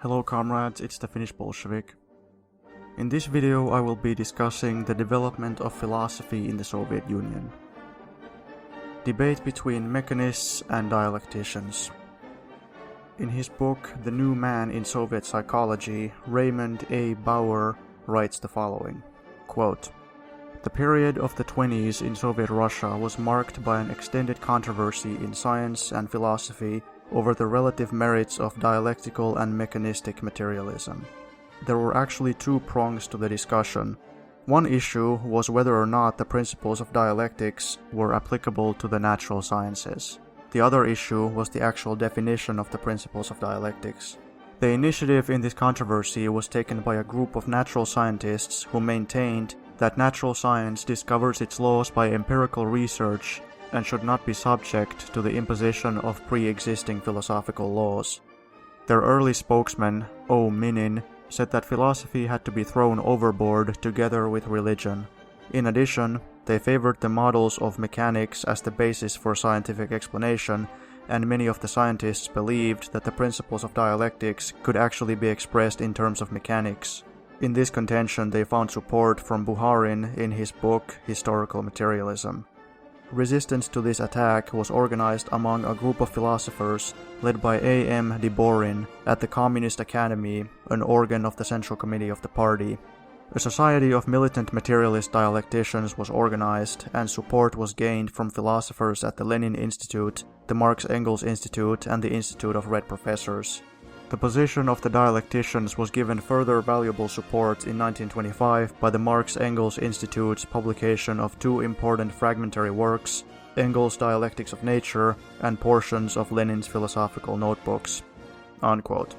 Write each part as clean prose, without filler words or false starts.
Hello comrades, it's TheFinnishBolshevik. In this video I will be discussing the development of philosophy in the Soviet Union. Debate between mechanists and dialecticians. In his book The New Man in Soviet Psychology, Raymond A. Bauer writes the following, quote, "The period of the 20s in Soviet Russia was marked by an extended controversy in science and philosophy over the relative merits of dialectical and mechanistic materialism. There were actually two prongs to the discussion. One issue was whether or not the principles of dialectics were applicable to the natural sciences. The other issue was the actual definition of the principles of dialectics. The initiative in this controversy was taken by a group of natural scientists who maintained that natural science discovers its laws by empirical research and should not be subject to the imposition of pre-existing philosophical laws. Their early spokesman, Minin, said that philosophy had to be thrown overboard together with religion. In addition, they favored the models of mechanics as the basis for scientific explanation, and many of the scientists believed that the principles of dialectics could actually be expressed in terms of mechanics. In this contention they found support from Bukharin in his book Historical Materialism. Resistance to this attack was organized among a group of philosophers led by A.M. Diborin at the Communist Academy, an organ of the Central Committee of the party. A society of militant materialist dialecticians was organized, and support was gained from philosophers at the Lenin Institute, the Marx-Engels Institute, and the Institute of Red Professors. The position of the dialecticians was given further valuable support in 1925 by the Marx-Engels Institute's publication of two important fragmentary works, Engels' Dialectics of Nature and portions of Lenin's philosophical notebooks." Unquote.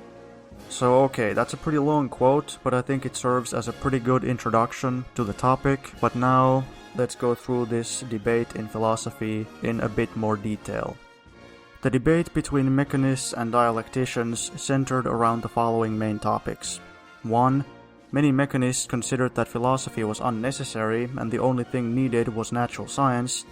So okay, that's a pretty long quote, but I think it serves as a pretty good introduction to the topic. But now, let's go through this debate in philosophy in a bit more detail. The debate between mechanists and dialecticians centered around the following main topics. 1. Many mechanists considered that philosophy was unnecessary and the only thing needed was natural science,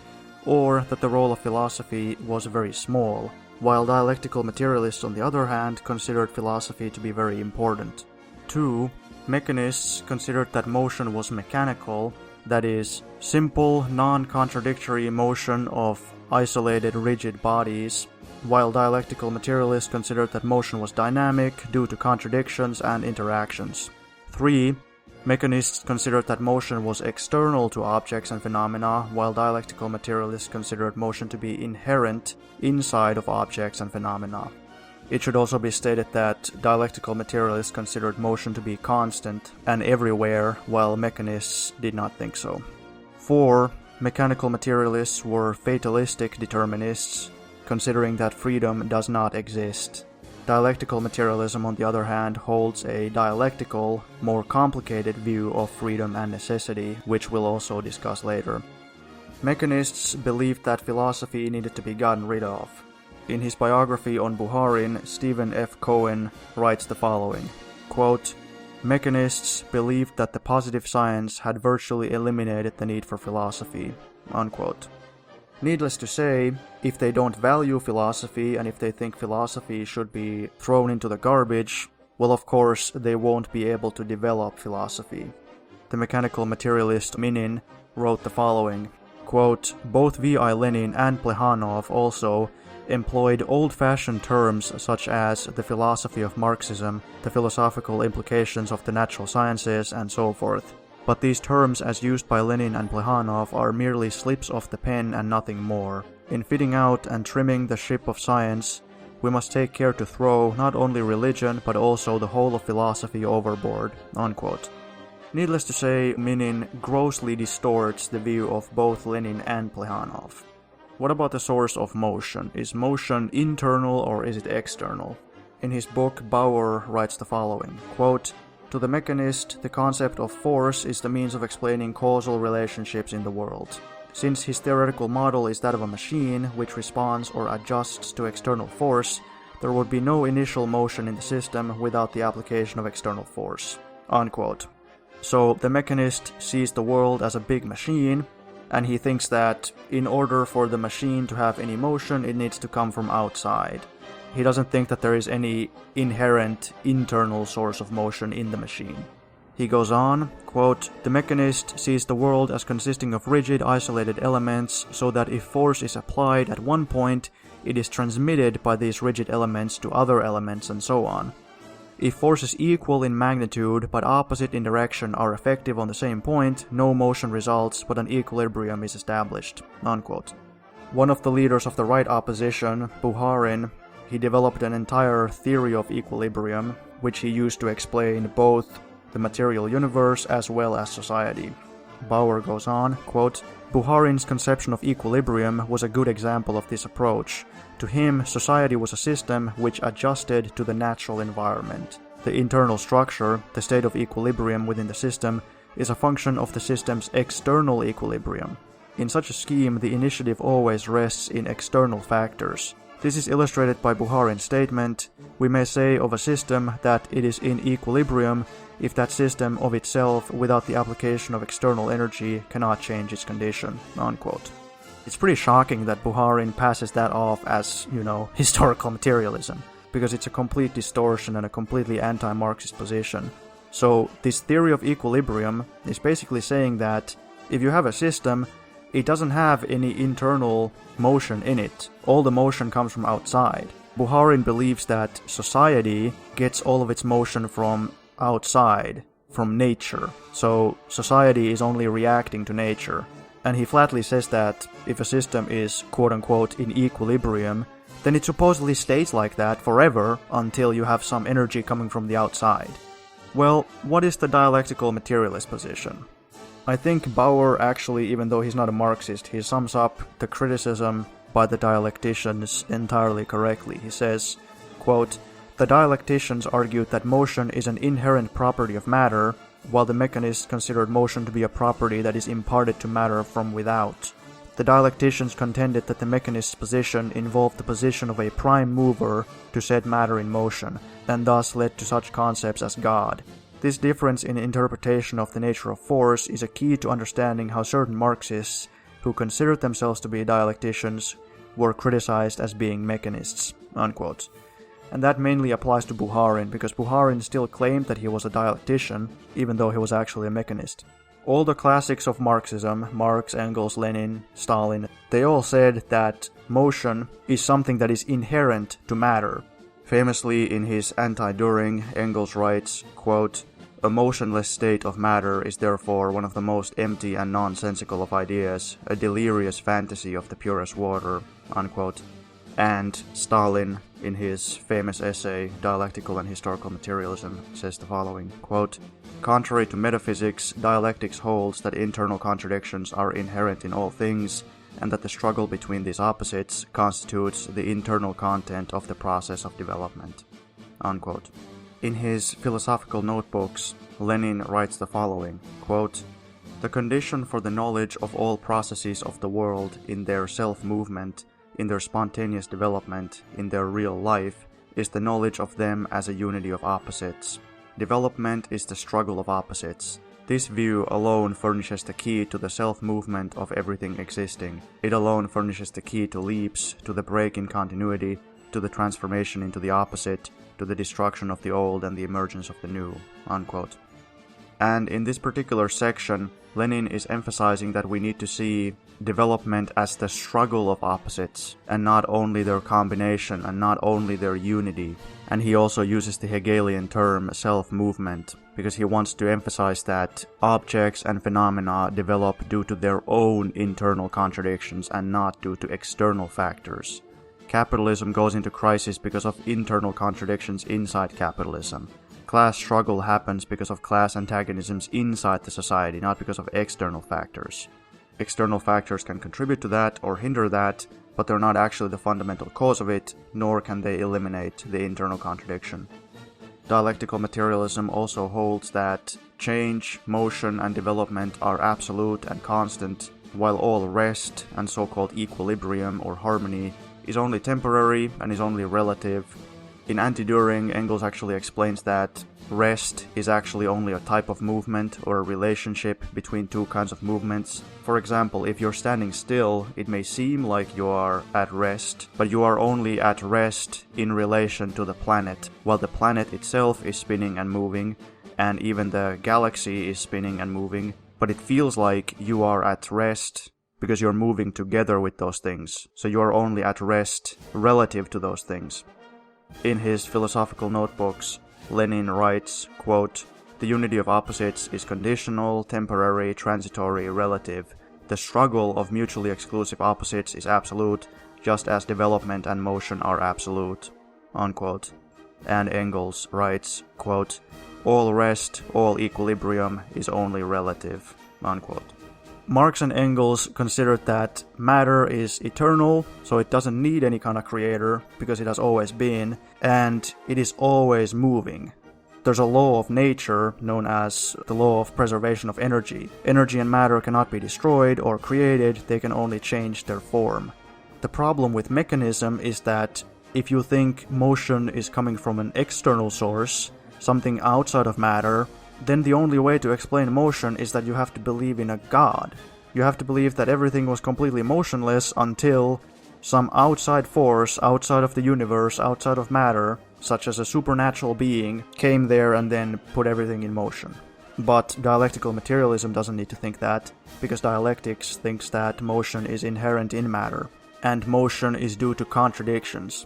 or that the role of philosophy was very small, while dialectical materialists on the other hand considered philosophy to be very important. 2. Mechanists considered that motion was mechanical, that is, simple, non-contradictory motion of isolated rigid bodies, while dialectical materialists considered that motion was dynamic due to contradictions and interactions. 3. Mechanists considered that motion was external to objects and phenomena, while dialectical materialists considered motion to be inherent inside of objects and phenomena. It should also be stated that dialectical materialists considered motion to be constant and everywhere, while mechanists did not think so. 4. Mechanical materialists were fatalistic determinists, considering that freedom does not exist. Dialectical materialism, on the other hand, holds a dialectical, more complicated view of freedom and necessity, which we'll also discuss later. Mechanists believed that philosophy needed to be gotten rid of. In his biography on Bukharin, Stephen F. Cohen writes the following, quote, "Mechanists believed that the positive science had virtually eliminated the need for philosophy." Unquote. Needless to say, if they don't value philosophy and if they think philosophy should be thrown into the garbage, well, of course, they won't be able to develop philosophy. The mechanical materialist Minin wrote the following, quote, "Both V.I. Lenin and Plekhanov also employed old-fashioned terms such as the philosophy of Marxism, the philosophical implications of the natural sciences, and so forth. But these terms as used by Lenin and Plekhanov are merely slips of the pen and nothing more. In fitting out and trimming the ship of science, we must take care to throw not only religion but also the whole of philosophy overboard." Unquote. Needless to say, Minin grossly distorts the view of both Lenin and Plekhanov. What about the source of motion? Is motion internal or is it external? In his book, Bauer writes the following, quote, "To the mechanist, the concept of force is the means of explaining causal relationships in the world. Since his theoretical model is that of a machine which responds or adjusts to external force, there would be no initial motion in the system without the application of external force." Unquote. So the mechanist sees the world as a big machine, and he thinks that in order for the machine to have any motion, it needs to come from outside. He doesn't think that there is any inherent internal source of motion in the machine. He goes on, quote, "The mechanist sees the world as consisting of rigid, isolated elements, so that if force is applied at one point, it is transmitted by these rigid elements to other elements and so on. If forces equal in magnitude but opposite in direction are effective on the same point, no motion results but an equilibrium is established." Unquote. One of the leaders of the right opposition, Bukharin, he developed an entire theory of equilibrium, which he used to explain both the material universe as well as society. Bauer goes on, quote, "Bukharin's conception of equilibrium was a good example of this approach. To him, society was a system which adjusted to the natural environment. The internal structure, the state of equilibrium within the system, is a function of the system's external equilibrium. In such a scheme, the initiative always rests in external factors. This is illustrated by Bukharin's statement, we may say of a system that it is in equilibrium if that system of itself, without the application of external energy, cannot change its condition." Unquote. It's pretty shocking that Bukharin passes that off as, historical materialism, because it's a complete distortion and a completely anti-Marxist position. So this theory of equilibrium is basically saying that if you have a system, it doesn't have any internal motion in it. All the motion comes from outside. Bukharin believes that society gets all of its motion from outside, from nature. So society is only reacting to nature. And he flatly says that if a system is quote-unquote in equilibrium, then it supposedly stays like that forever until you have some energy coming from the outside. Well, what is the dialectical materialist position? I think Bauer actually, even though he's not a Marxist, he sums up the criticism by the dialecticians entirely correctly. He says, quote, "The dialecticians argued that motion is an inherent property of matter, while the mechanists considered motion to be a property that is imparted to matter from without. The dialecticians contended that the mechanist's position involved the position of a prime mover to set matter in motion, and thus led to such concepts as God. This difference in interpretation of the nature of force is a key to understanding how certain Marxists, who considered themselves to be dialecticians, were criticized as being mechanists." Unquote. And that mainly applies to Bukharin, because Bukharin still claimed that he was a dialectician, even though he was actually a mechanist. All the classics of Marxism, Marx, Engels, Lenin, Stalin, they all said that motion is something that is inherent to matter. Famously, in his Anti-Dühring, Engels writes, quote, "A motionless state of matter is therefore one of the most empty and nonsensical of ideas, a delirious fantasy of the purest water." Unquote. And Stalin, in his famous essay, Dialectical and Historical Materialism, says the following, quote, "Contrary to metaphysics, dialectics holds that internal contradictions are inherent in all things, and that the struggle between these opposites constitutes the internal content of the process of development." Unquote. In his philosophical notebooks, Lenin writes the following, quote, "The condition for the knowledge of all processes of the world in their self-movement, in their spontaneous development, in their real life, is the knowledge of them as a unity of opposites. Development is the struggle of opposites. This view alone furnishes the key to the self-movement of everything existing. It alone furnishes the key to leaps, to the break in continuity, to the transformation into the opposite, to the destruction of the old and the emergence of the new." Unquote. And in this particular section, Lenin is emphasizing that we need to see development as the struggle of opposites, and not only their combination, and not only their unity. And he also uses the Hegelian term self-movement, because he wants to emphasize that objects and phenomena develop due to their own internal contradictions and not due to external factors. Capitalism goes into crisis because of internal contradictions inside capitalism. Class struggle happens because of class antagonisms inside the society, not because of external factors. External factors can contribute to that or hinder that, but they're not actually the fundamental cause of it, nor can they eliminate the internal contradiction. Dialectical materialism also holds that change, motion, and development are absolute and constant, while all rest and so-called equilibrium or harmony is only temporary and is only relative. In Anti-Dühring, Engels actually explains that rest is actually only a type of movement or a relationship between two kinds of movements. For example, if you're standing still, it may seem like you are at rest, but you are only at rest in relation to the planet, while the planet itself is spinning and moving, and even the galaxy is spinning and moving, but it feels like you are at rest because you're moving together with those things, so you are only at rest relative to those things. In his philosophical notebooks, Lenin writes, quote, "The unity of opposites is conditional, temporary, transitory, relative. The struggle of mutually exclusive opposites is absolute, just as development and motion are absolute." Unquote. And Engels writes, quote, "All rest, all equilibrium is only relative." Unquote. Marx and Engels considered that matter is eternal, so it doesn't need any kind of creator, because it has always been, and it is always moving. There's a law of nature known as the law of preservation of energy. Energy and matter cannot be destroyed or created, they can only change their form. The problem with mechanism is that if you think motion is coming from an external source, something outside of matter, then the only way to explain motion is that you have to believe in a god. You have to believe that everything was completely motionless until some outside force, outside of the universe, outside of matter, such as a supernatural being, came there and then put everything in motion. But dialectical materialism doesn't need to think that, because dialectics thinks that motion is inherent in matter, and motion is due to contradictions.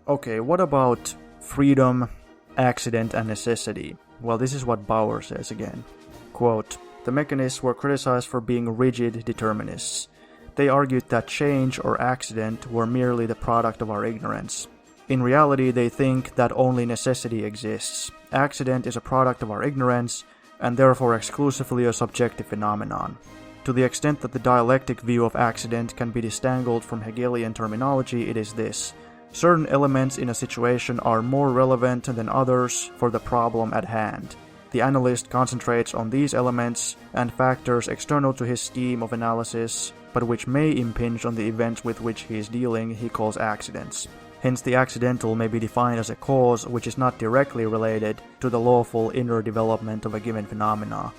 Okay, what about freedom, accident, and necessity? Well, this is what Bauer says again. Quote, "The mechanists were criticized for being rigid determinists. They argued that change or accident were merely the product of our ignorance. In reality, they think that only necessity exists. Accident is a product of our ignorance, and therefore exclusively a subjective phenomenon. To the extent that the dialectic view of accident can be disentangled from Hegelian terminology, it is this. Certain elements in a situation are more relevant than others for the problem at hand. The analyst concentrates on these elements and factors external to his scheme of analysis, but which may impinge on the events with which he is dealing, he calls accidents. Hence the accidental may be defined as a cause which is not directly related to the lawful inner development of a given phenomena.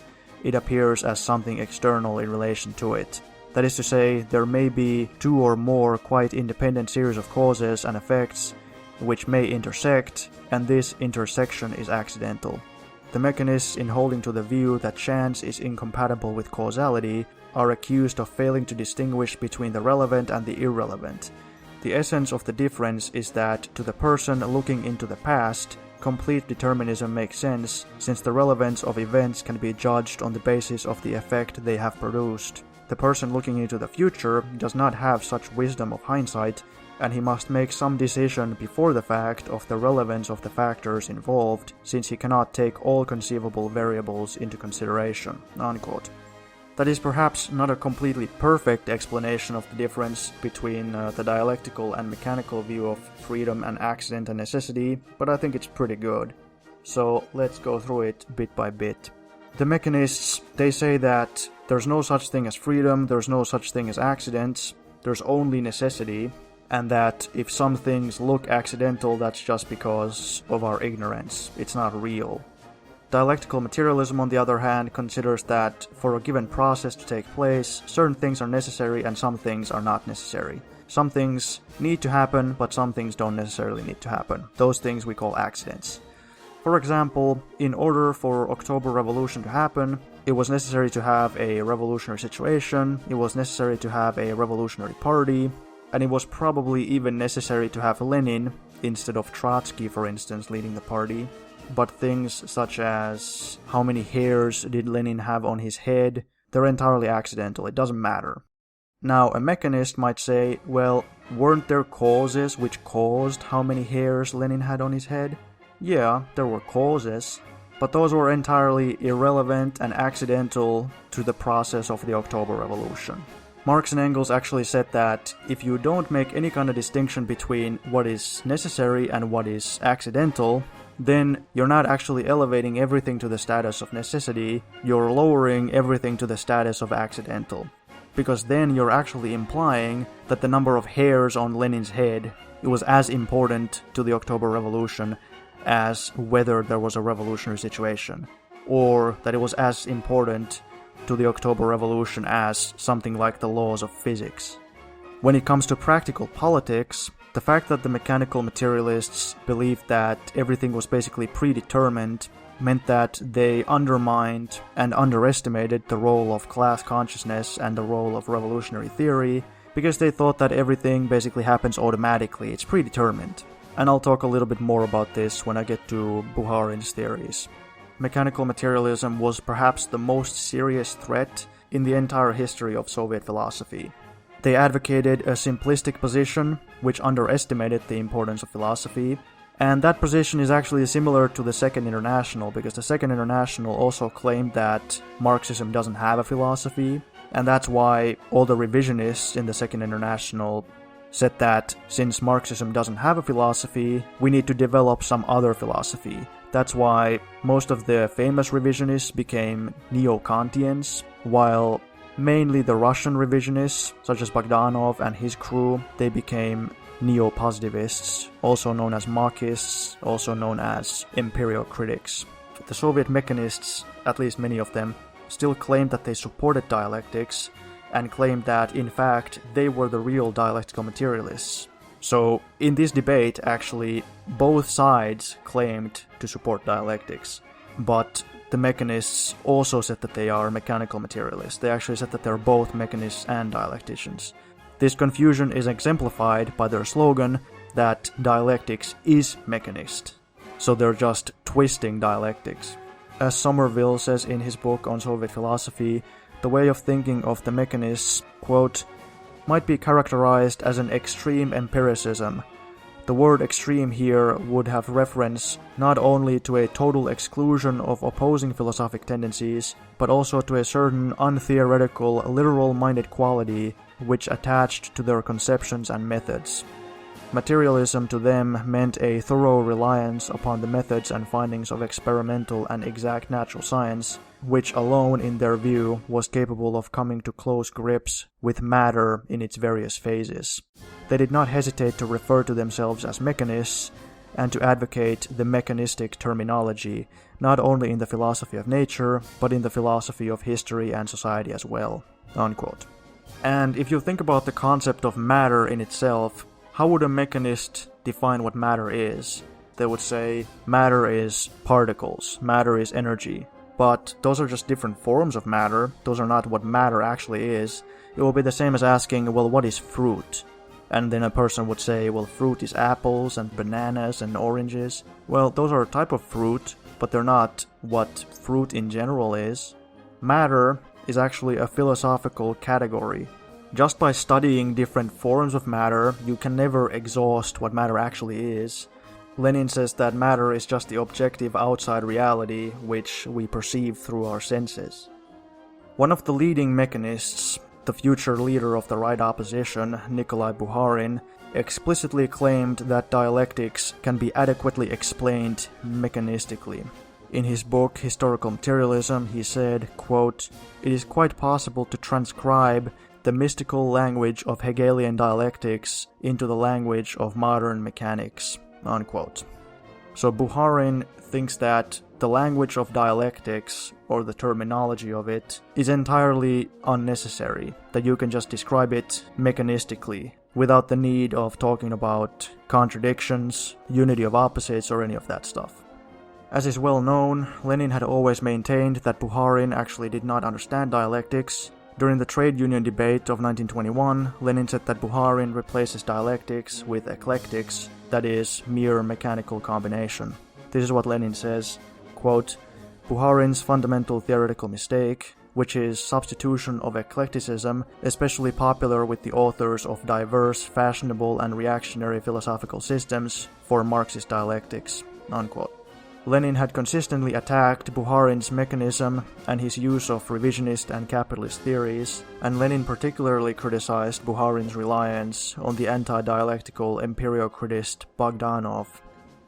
It appears as something external in relation to it. That is to say, there may be two or more quite independent series of causes and effects which may intersect, and this intersection is accidental. The mechanists, in holding to the view that chance is incompatible with causality, are accused of failing to distinguish between the relevant and the irrelevant. The essence of the difference is that, to the person looking into the past, complete determinism makes sense, since the relevance of events can be judged on the basis of the effect they have produced. The person looking into the future does not have such wisdom of hindsight, and he must make some decision before the fact of the relevance of the factors involved, since he cannot take all conceivable variables into consideration." Unquote. That is perhaps not a completely perfect explanation of the difference between the dialectical and mechanical view of freedom and accident and necessity, but I think it's pretty good. So let's go through it bit by bit. The mechanists, they say that there's no such thing as freedom, there's no such thing as accidents, there's only necessity, and that if some things look accidental, that's just because of our ignorance. It's not real. Dialectical materialism, on the other hand, considers that for a given process to take place, certain things are necessary and some things are not necessary. Some things need to happen, but some things don't necessarily need to happen. Those things we call accidents. For example, in order for October Revolution to happen, it was necessary to have a revolutionary situation, it was necessary to have a revolutionary party, and it was probably even necessary to have Lenin instead of Trotsky, for instance, leading the party. But things such as how many hairs did Lenin have on his head, they're entirely accidental, it doesn't matter. Now, a mechanist might say, well, weren't there causes which caused how many hairs Lenin had on his head? Yeah, there were causes, but those were entirely irrelevant and accidental to the process of the October Revolution. Marx and Engels actually said that if you don't make any kind of distinction between what is necessary and what is accidental, then you're not actually elevating everything to the status of necessity, you're lowering everything to the status of accidental. Because then you're actually implying that the number of hairs on Lenin's head, it was as important to the October Revolution as whether there was a revolutionary situation, or that it was as important to the October Revolution as something like the laws of physics. When it comes to practical politics, the fact that the mechanical materialists believed that everything was basically predetermined meant that they undermined and underestimated the role of class consciousness and the role of revolutionary theory, because they thought that everything basically happens automatically, it's predetermined. And I'll talk a little bit more about this when I get to Bukharin's theories. Mechanical materialism was perhaps the most serious threat in the entire history of Soviet philosophy. They advocated a simplistic position, which underestimated the importance of philosophy, and that position is actually similar to the Second International, because the Second International also claimed that Marxism doesn't have a philosophy, and that's why all the revisionists in the Second International said that since Marxism doesn't have a philosophy, we need to develop some other philosophy. That's why most of the famous revisionists became neo-Kantians, while mainly the Russian revisionists, such as Bogdanov and his crew, they became neo-positivists, also known as Marxists, also known as empirio-critics. The Soviet mechanists, at least many of them, still claimed that they supported dialectics, and claimed that, in fact, they were the real dialectical materialists. So, in this debate, actually, both sides claimed to support dialectics, but the mechanists also said that they are mechanical materialists. They actually said that they're both mechanists and dialecticians. This confusion is exemplified by their slogan that dialectics is mechanist. So they're just twisting dialectics. As Somerville says in his book on Soviet philosophy, the way of thinking of the mechanists, quote, might be characterized as an extreme empiricism. The word extreme here would have reference not only to a total exclusion of opposing philosophic tendencies, but also to a certain untheoretical, literal-minded quality which attached to their conceptions and methods. Materialism to them meant a thorough reliance upon the methods and findings of experimental and exact natural science, which alone, in their view, was capable of coming to close grips with matter in its various phases. They did not hesitate to refer to themselves as mechanists, and to advocate the mechanistic terminology, not only in the philosophy of nature, but in the philosophy of history and society as well." Unquote. And if you think about the concept of matter in itself, how would a mechanist define what matter is? They would say, matter is particles, matter is energy. But those are just different forms of matter, those are not what matter actually is. It will be the same as asking, well, what is fruit? And then a person would say, well, fruit is apples and bananas and oranges. Well, those are a type of fruit, but they're not what fruit in general is. Matter is actually a philosophical category. Just by studying different forms of matter, you can never exhaust what matter actually is. Lenin says that matter is just the objective outside reality which we perceive through our senses. One of the leading mechanists, the future leader of the right opposition, Nikolai Bukharin, explicitly claimed that dialectics can be adequately explained mechanistically. In his book Historical Materialism, he said, quote, "It is quite possible to transcribe the mystical language of Hegelian dialectics into the language of modern mechanics." Unquote. So Bukharin thinks that the language of dialectics, or the terminology of it, is entirely unnecessary, that you can just describe it mechanistically, without the need of talking about contradictions, unity of opposites, or any of that stuff. As is well known, Lenin had always maintained that Bukharin actually did not understand dialectics. During the trade union debate of 1921, Lenin said that Bukharin replaces dialectics with eclectics, that is, mere mechanical combination. This is what Lenin says, quote, "Bukharin's fundamental theoretical mistake, which is substitution of eclecticism, especially popular with the authors of diverse, fashionable and reactionary philosophical systems, for Marxist dialectics." Unquote. Lenin had consistently attacked Bukharin's mechanism and his use of revisionist and capitalist theories, and Lenin particularly criticized Bukharin's reliance on the anti-dialectical empirio-criticist Bogdanov.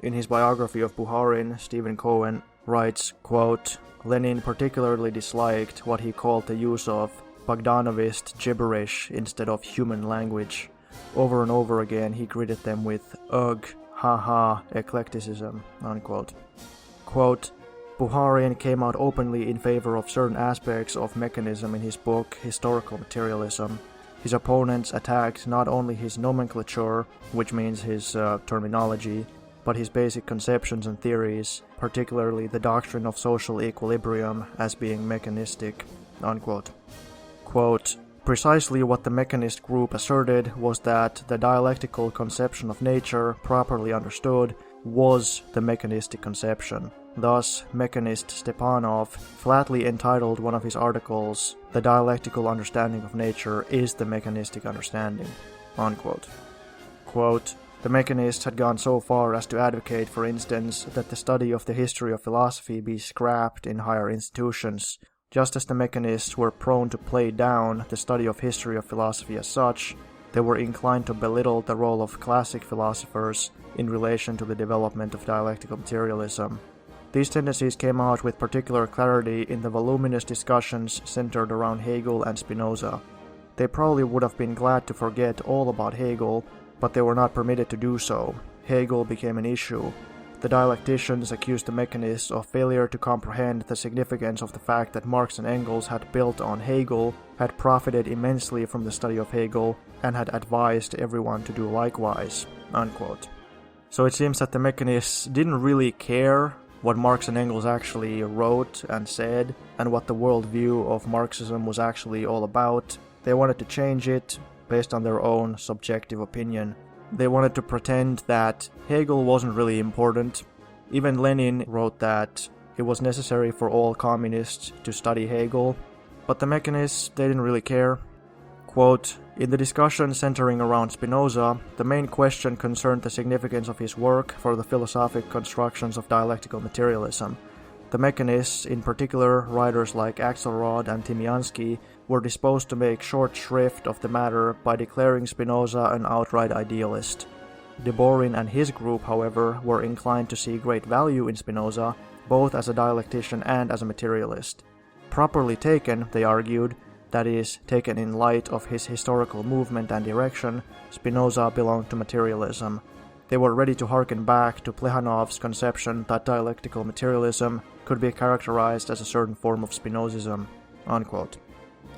In his biography of Bukharin, Stephen Cohen writes, quote, "Lenin particularly disliked what he called the use of Bogdanovist gibberish instead of human language. Over and over again he greeted them with, 'Ugh, haha, eclecticism, unquote. Quote, Bukharin came out openly in favor of certain aspects of mechanism in his book Historical Materialism. His opponents attacked not only his nomenclature, which means his terminology, but his basic conceptions and theories, particularly the doctrine of social equilibrium as being mechanistic, unquote. Quote, precisely what the mechanist group asserted was that the dialectical conception of nature, properly understood, was the mechanistic conception. Thus, mechanist Stepanov flatly entitled one of his articles, "The dialectical understanding of nature is the mechanistic understanding," unquote. Quote, the mechanists had gone so far as to advocate, for instance, that the study of the history of philosophy be scrapped in higher institutions. Just as the mechanists were prone to play down the study of history of philosophy as such, they were inclined to belittle the role of classic philosophers in relation to the development of dialectical materialism. These tendencies came out with particular clarity in the voluminous discussions centered around Hegel and Spinoza. They probably would have been glad to forget all about Hegel, but they were not permitted to do so. Hegel became an issue. The dialecticians accused the mechanists of failure to comprehend the significance of the fact that Marx and Engels had built on Hegel, had profited immensely from the study of Hegel, and had advised everyone to do likewise, unquote. So it seems that the mechanists didn't really care what Marx and Engels actually wrote and said, and what the worldview of Marxism was actually all about. They wanted to change it based on their own subjective opinion. They wanted to pretend that Hegel wasn't really important. Even Lenin wrote that it was necessary for all communists to study Hegel, but the mechanists, they didn't really care. Quote, in the discussion centering around Spinoza, the main question concerned the significance of his work for the philosophic constructions of dialectical materialism. The mechanists, in particular writers like Axelrod and Timiansky, were disposed to make short shrift of the matter by declaring Spinoza an outright idealist. Deborin and his group, however, were inclined to see great value in Spinoza, both as a dialectician and as a materialist. Properly taken, they argued, that is, taken in light of his historical movement and direction, Spinoza belonged to materialism. They were ready to hearken back to Plekhanov's conception that dialectical materialism could be characterized as a certain form of Spinozism, unquote.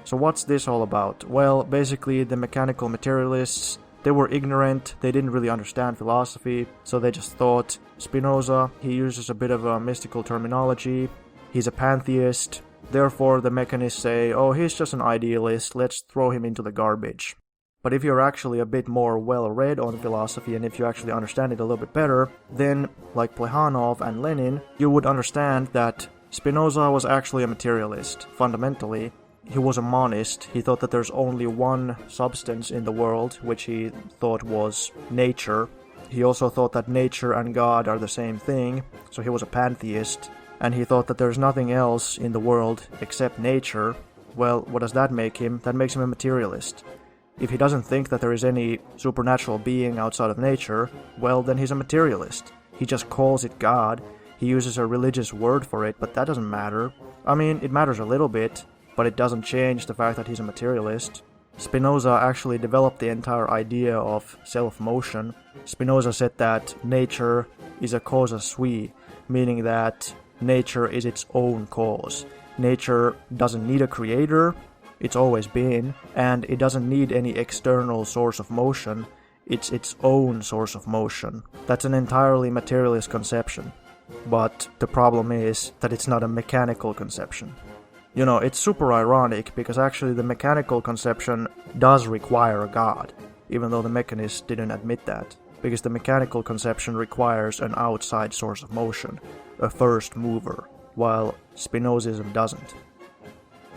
So what's this all about? Well, basically the mechanical materialists, they were ignorant, they didn't really understand philosophy, so they just thought, Spinoza, he uses a bit of a mystical terminology, he's a pantheist, therefore the mechanists say, oh, he's just an idealist, let's throw him into the garbage. But if you're actually a bit more well-read on philosophy, and if you actually understand it a little bit better, then, like Plekhanov and Lenin, you would understand that Spinoza was actually a materialist, fundamentally. He was a monist. He thought that there's only one substance in the world, which he thought was nature. He also thought that nature and God are the same thing, so he was a pantheist. And he thought that there's nothing else in the world except nature. Well, what does that make him? That makes him a materialist. If he doesn't think that there is any supernatural being outside of nature, well, then he's a materialist. He just calls it God. He uses a religious word for it, but that doesn't matter. I mean, it matters a little bit, but it doesn't change the fact that he's a materialist. Spinoza actually developed the entire idea of self-motion. Spinoza said that nature is a causa sui, meaning that nature is its own cause. Nature doesn't need a creator, it's always been, and it doesn't need any external source of motion, it's its own source of motion. That's an entirely materialist conception. But the problem is that it's not a mechanical conception. You know, it's super ironic because actually the mechanical conception does require a god, even though the mechanists didn't admit that. Because the mechanical conception requires an outside source of motion, a first mover, while Spinozism doesn't.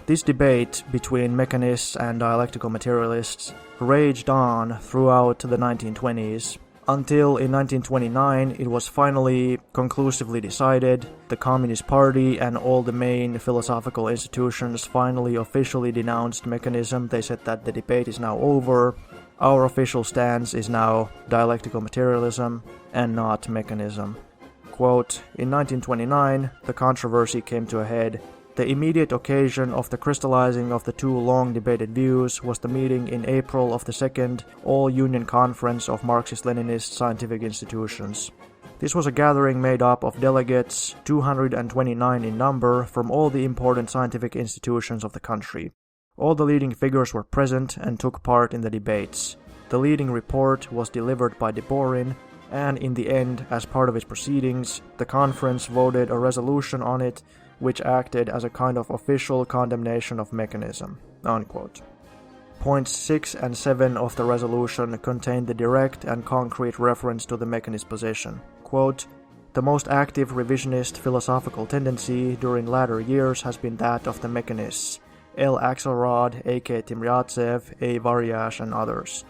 This debate between mechanists and dialectical materialists raged on throughout the 1920s, until in 1929 it was finally conclusively decided. The Communist Party and all the main philosophical institutions finally officially denounced mechanism. They said that the debate is now over. Our official stance is now dialectical materialism and not mechanism. Quote, in 1929, the controversy came to a head. The immediate occasion of the crystallizing of the two long-debated views was the meeting in April of the Second All-Union Conference of Marxist-Leninist Scientific Institutions. This was a gathering made up of delegates, 229 in number, from all the important scientific institutions of the country. All the leading figures were present and took part in the debates. The leading report was delivered by Bukharin, and in the end, as part of its proceedings, the conference voted a resolution on it which acted as a kind of official condemnation of mechanism." Unquote. Points 6 and 7 of the resolution contained the direct and concrete reference to the mechanist position. Quote, "The most active revisionist philosophical tendency during latter years has been that of the mechanists, L. Axelrod, A.K. Timryatsev, A. Varyash, and others,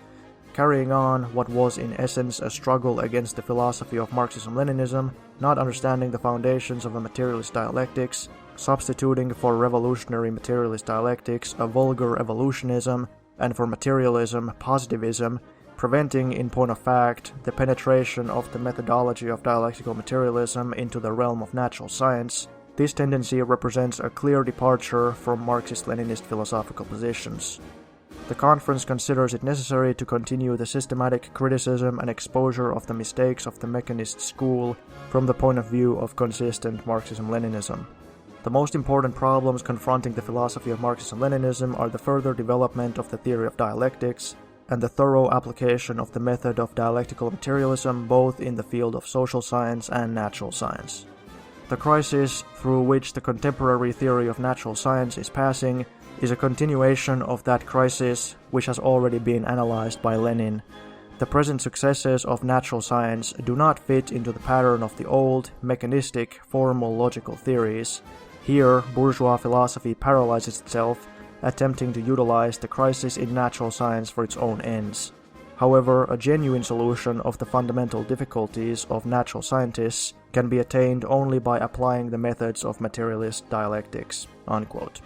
carrying on what was in essence a struggle against the philosophy of Marxism-Leninism, not understanding the foundations of a materialist dialectics, substituting for revolutionary materialist dialectics a vulgar evolutionism, and for materialism, positivism, preventing, in point of fact, the penetration of the methodology of dialectical materialism into the realm of natural science. This tendency represents a clear departure from Marxist-Leninist philosophical positions. The conference considers it necessary to continue the systematic criticism and exposure of the mistakes of the mechanist school from the point of view of consistent Marxism-Leninism. The most important problems confronting the philosophy of Marxism-Leninism are the further development of the theory of dialectics and the thorough application of the method of dialectical materialism both in the field of social science and natural science. The crisis through which the contemporary theory of natural science is passing is a continuation of that crisis which has already been analyzed by Lenin. The present successes of natural science do not fit into the pattern of the old, mechanistic, formal logical theories. Here, bourgeois philosophy paralyzes itself, attempting to utilize the crisis in natural science for its own ends. However, a genuine solution of the fundamental difficulties of natural scientists can be attained only by applying the methods of materialist dialectics." Unquote.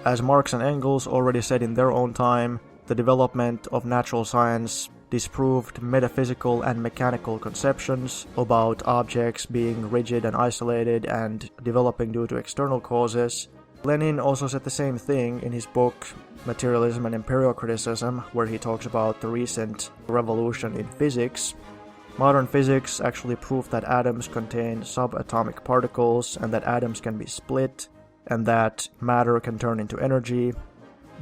As Marx and Engels already said in their own time, the development of natural science disproved metaphysical and mechanical conceptions about objects being rigid and isolated and developing due to external causes. Lenin also said the same thing in his book Materialism and Empirio-Criticism, where he talks about the recent revolution in physics. Modern physics actually proved that atoms contain subatomic particles and that atoms can be split, and that matter can turn into energy.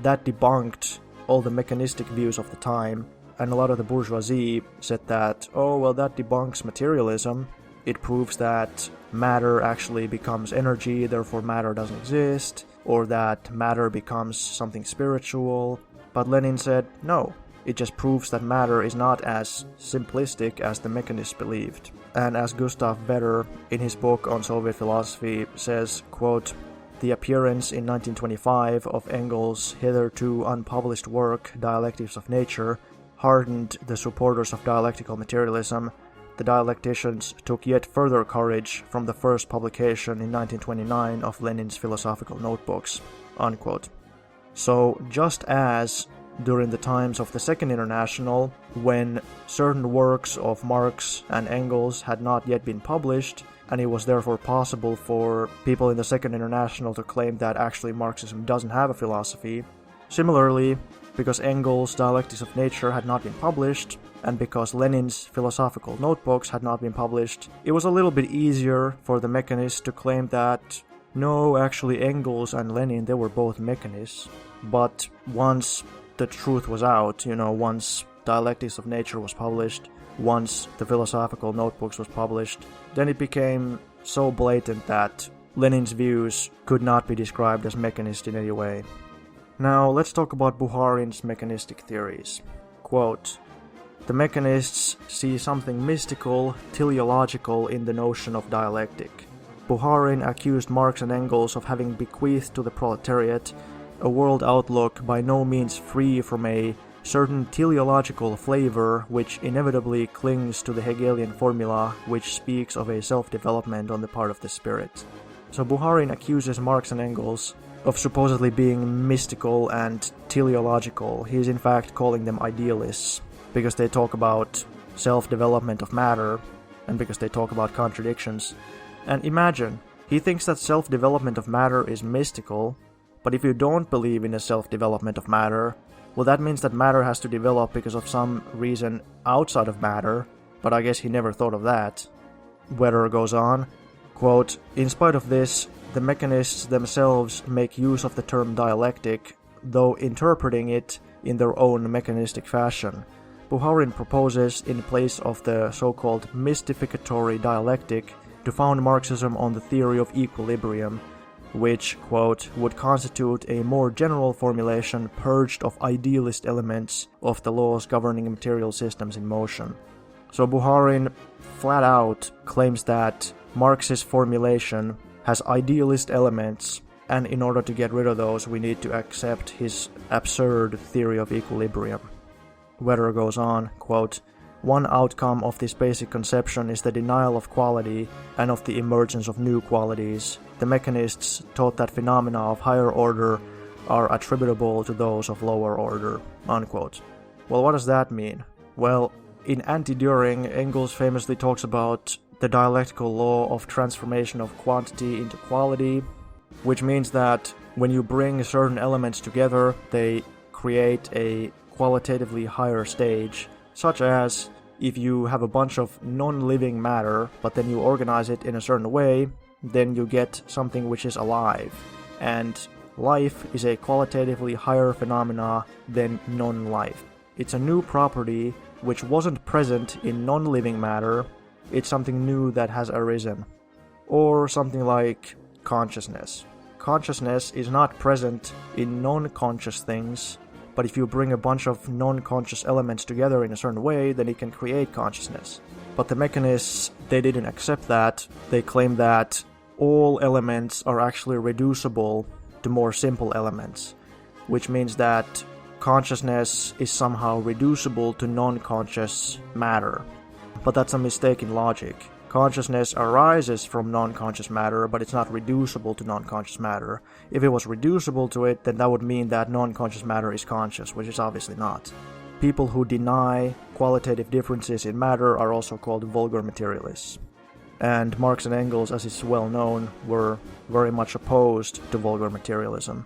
That debunked all the mechanistic views of the time, and a lot of the bourgeoisie said that, oh, well, that debunks materialism. It proves that matter actually becomes energy, therefore matter doesn't exist, or that matter becomes something spiritual. But Lenin said, no, it just proves that matter is not as simplistic as the mechanists believed. And as Gustav in his book on Soviet philosophy says, quote, "The appearance in 1925 of Engels' hitherto unpublished work, Dialectics of Nature, hardened the supporters of dialectical materialism. The dialecticians took yet further courage from the first publication in 1929 of Lenin's philosophical notebooks." Unquote. So, just as during the times of the Second International, when certain works of Marx and Engels had not yet been published, and it was therefore possible for people in the Second International to claim that actually Marxism doesn't have a philosophy. Similarly, because Engels' Dialectics of Nature had not been published, and because Lenin's philosophical notebooks had not been published, it was a little bit easier for the mechanists to claim that, no, actually Engels and Lenin, they were both mechanists. But once the truth was out, once Dialectics of Nature was published, once the philosophical notebooks was published, then it became so blatant that Lenin's views could not be described as mechanist in any way. Now let's talk about Bukharin's mechanistic theories. Quote, "The mechanists see something mystical, teleological in the notion of dialectic. Bukharin accused Marx and Engels of having bequeathed to the proletariat a world outlook by no means free from a certain teleological flavor which inevitably clings to the Hegelian formula which speaks of a self-development on the part of the spirit." So Bukharin accuses Marx and Engels of supposedly being mystical and teleological. He is in fact calling them idealists, because they talk about self-development of matter, and because they talk about contradictions. And imagine, He thinks that self-development of matter is mystical, but if you don't believe in a self-development of matter, well, that means that matter has to develop because of some reason outside of matter, but I guess he never thought of that. Wetter goes on, quote, "In spite of this, the mechanists themselves make use of the term dialectic, though interpreting it in their own mechanistic fashion. Bukharin proposes, in place of the so-called mystificatory dialectic, to found Marxism on the theory of equilibrium, which, quote, would constitute a more general formulation purged of idealist elements of the laws governing material systems in motion." So Bukharin flat out claims that Marx's formulation has idealist elements, and in order to get rid of those, we need to accept his absurd theory of equilibrium. Wetter goes on, quote, "One outcome of this basic conception is the denial of quality and of the emergence of new qualities. The mechanists taught that phenomena of higher order are attributable to those of lower order," unquote. Well, what does that mean? Well, in Anti-Dühring, Engels famously talks about the dialectical law of transformation of quantity into quality, which means that when you bring certain elements together, they create a qualitatively higher stage, such as if you have a bunch of non-living matter, but then you organize it in a certain way, then you get something which is alive. And life is a qualitatively higher phenomena than non-life. It's a new property which wasn't present in non-living matter. It's something new that has arisen. Or something like consciousness. Consciousness is not present in non-conscious things, but if you bring a bunch of non-conscious elements together in a certain way, then it can create consciousness. But the mechanists, they didn't accept that. They claim that all elements are actually reducible to more simple elements, which means that consciousness is somehow reducible to non-conscious matter. But that's a mistake in logic. Consciousness arises from non-conscious matter, but it's not reducible to non-conscious matter. If it was reducible to it, then that would mean that non-conscious matter is conscious, which is obviously not. People who deny qualitative differences in matter are also called vulgar materialists. And Marx and Engels, as is well known, were very much opposed to vulgar materialism.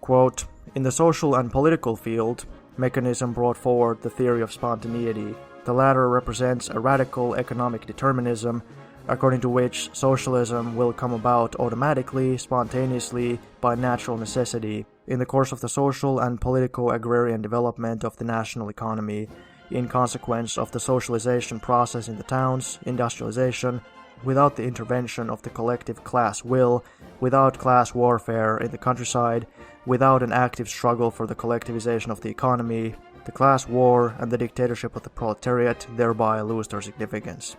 Quote, "In the social and political field, mechanism brought forward the theory of spontaneity. The latter represents a radical economic determinism, according to which socialism will come about automatically, spontaneously, by natural necessity, in the course of the social and political agrarian development of the national economy, in consequence of the socialization process in the towns, industrialization, without the intervention of the collective class will, without class warfare in the countryside, without an active struggle for the collectivization of the economy, the class war and the dictatorship of the proletariat thereby lose their significance."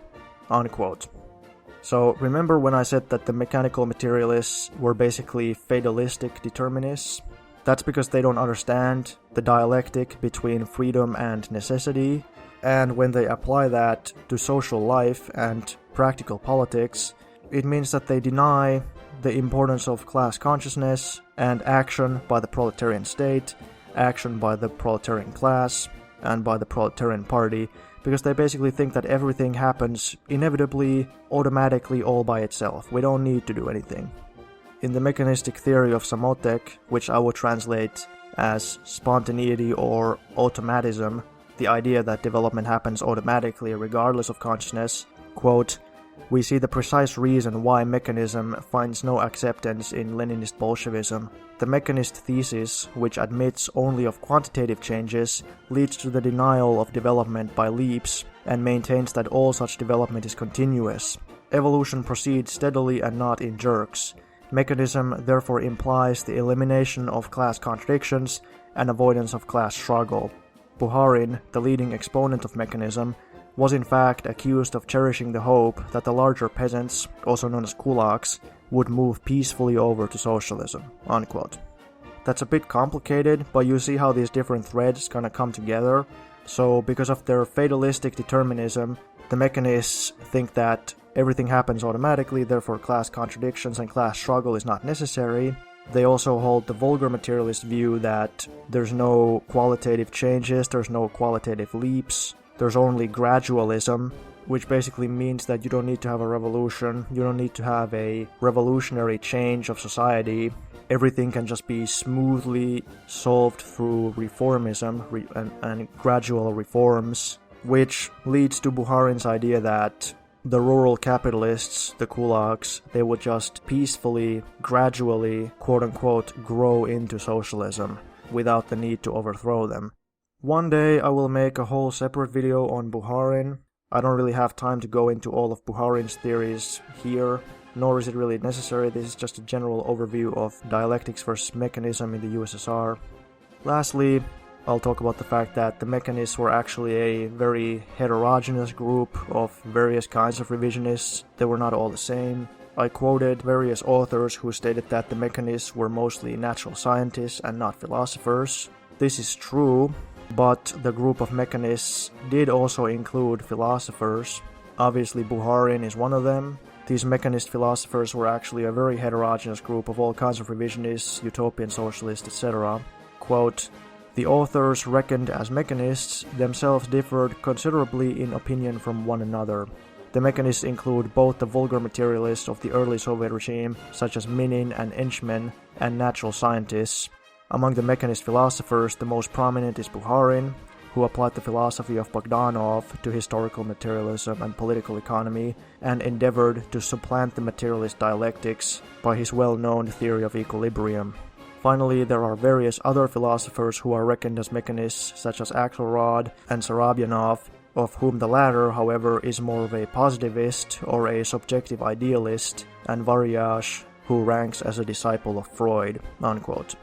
Unquote. So remember when I said that the mechanical materialists were basically fatalistic determinists? That's because they don't understand the dialectic between freedom and necessity, and when they apply that to social life and practical politics, it means that they deny the importance of class consciousness and action by the proletarian state, action by the proletarian class, and by the proletarian party, because they basically think that everything happens inevitably, automatically, all by itself. We don't need to do anything. In the mechanistic theory of Samotek, which I would translate as spontaneity or automatism, the idea that development happens automatically regardless of consciousness, quote, "We see the precise reason why mechanism finds no acceptance in Leninist Bolshevism. The mechanist thesis, which admits only of quantitative changes, leads to the denial of development by leaps and maintains that all such development is continuous. Evolution proceeds steadily and not in jerks. Mechanism therefore implies the elimination of class contradictions and avoidance of class struggle." Bukharin, the leading exponent of mechanism, was in fact accused of cherishing the hope that the larger peasants, also known as kulaks, would move peacefully over to socialism. Unquote. That's a bit complicated, but you see how these different threads kind of come together. So because of their fatalistic determinism, the mechanists think that everything happens automatically, therefore class contradictions and class struggle is not necessary. They also hold the vulgar materialist view that there's no qualitative changes, there's no qualitative leaps, there's only gradualism, which basically means that you don't need to have a revolution, you don't need to have a revolutionary change of society. Everything can just be smoothly solved through reformism and gradual reforms, which leads to Bukharin's idea that the rural capitalists, the kulaks, they would just peacefully, gradually, quote-unquote, grow into socialism without the need to overthrow them. One day I will make a whole separate video on Bukharin. I don't really have time to go into all of Bukharin's theories here, nor is it really necessary. This is just a general overview of dialectics versus mechanism in the USSR. Lastly, I'll talk about the fact that the mechanists were actually a very heterogeneous group of various kinds of revisionists. They were not all the same. I quoted various authors who stated that the mechanists were mostly natural scientists and not philosophers. This is true, but the group of mechanists did also include philosophers. Obviously, Bukharin is one of them. These mechanist philosophers were actually a very heterogeneous group of all kinds of revisionists, utopian socialists, etc. Quote, "The authors reckoned as mechanists themselves differed considerably in opinion from one another. The mechanists include both the vulgar materialists of the early Soviet regime, such as Minin and Engels, and natural scientists. Among the mechanist philosophers, the most prominent is Bukharin, who applied the philosophy of Bogdanov to historical materialism and political economy, and endeavored to supplant the materialist dialectics by his well-known theory of equilibrium. Finally, there are various other philosophers who are reckoned as mechanists, such as Axelrod and Sarabianov, of whom the latter, however, is more of a positivist or a subjective idealist, and Variash, who ranks as a disciple of Freud." Unquote.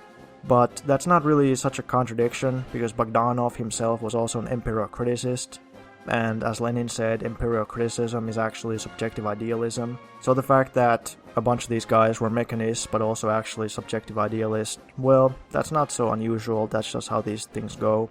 But that's not really such a contradiction, because Bogdanov himself was also an empirio-criticist, and as Lenin said, empirio-criticism is actually subjective idealism. So the fact that a bunch of these guys were mechanists but also actually subjective idealists, well, that's not so unusual, that's just how these things go.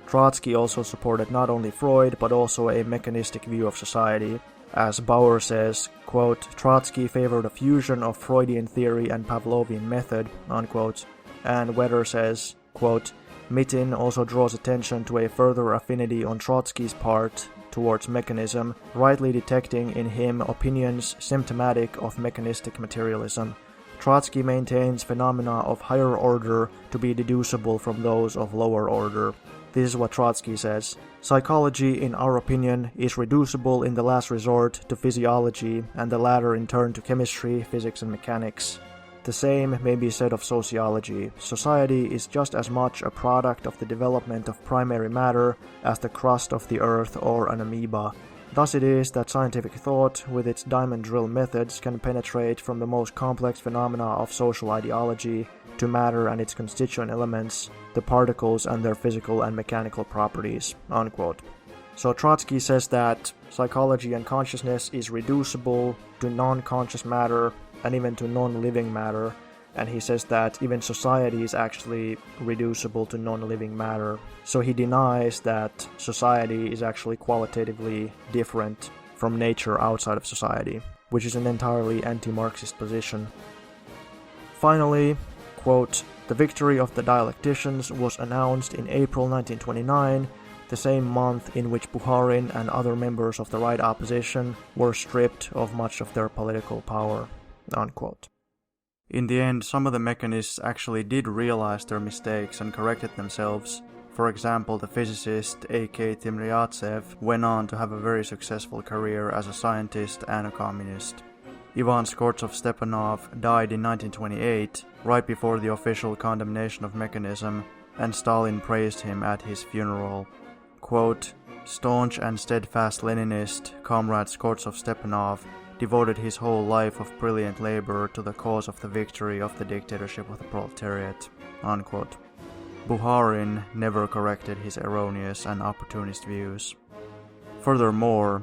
Trotsky also supported not only Freud but also a mechanistic view of society. As Bauer says, quote, "Trotsky favored a fusion of Freudian theory and Pavlovian method," unquote. And Wetter says, quote, "Minin also draws attention to a further affinity on Trotsky's part towards mechanism, rightly detecting in him opinions symptomatic of mechanistic materialism. Trotsky maintains phenomena of higher order to be deducible from those of lower order." This is what Trotsky says. "Psychology, in our opinion, is reducible in the last resort to physiology, and the latter in turn to chemistry, physics, and mechanics. The same may be said of sociology. Society is just as much a product of the development of primary matter as the crust of the earth or an amoeba. Thus it is that scientific thought, with its diamond drill methods, can penetrate from the most complex phenomena of social ideology to matter and its constituent elements, the particles and their physical and mechanical properties." Unquote. So Trotsky says that psychology and consciousness is reducible to non-conscious matter and even to non-living matter, and he says that even society is actually reducible to non-living matter. So he denies that society is actually qualitatively different from nature outside of society, which is an entirely anti-Marxist position. Finally, quote, "The victory of the dialecticians was announced in April 1929, the same month in which Bukharin and other members of the right opposition were stripped of much of their political power." Unquote. In the end, some of the mechanists actually did realize their mistakes and corrected themselves. For example, the physicist A.K. Timryatsev went on to have a very successful career as a scientist and a communist. Ivan Skvortsov-Stepanov died in 1928, right before the official condemnation of mechanism, and Stalin praised him at his funeral. Quote, "Staunch and steadfast Leninist, Comrade Skvortsov-Stepanov devoted his whole life of brilliant labor to the cause of the victory of the dictatorship of the proletariat." Unquote. Bukharin never corrected his erroneous and opportunist views. Furthermore,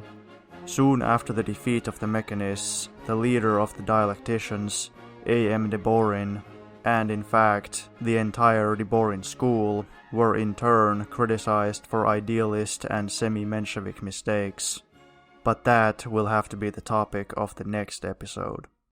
soon after the defeat of the mechanists, the leader of the dialecticians, A.M. Deborin, and in fact the entire Deborin school, were in turn criticized for idealist and semi-Menshevik mistakes. But that will have to be the topic of the next episode.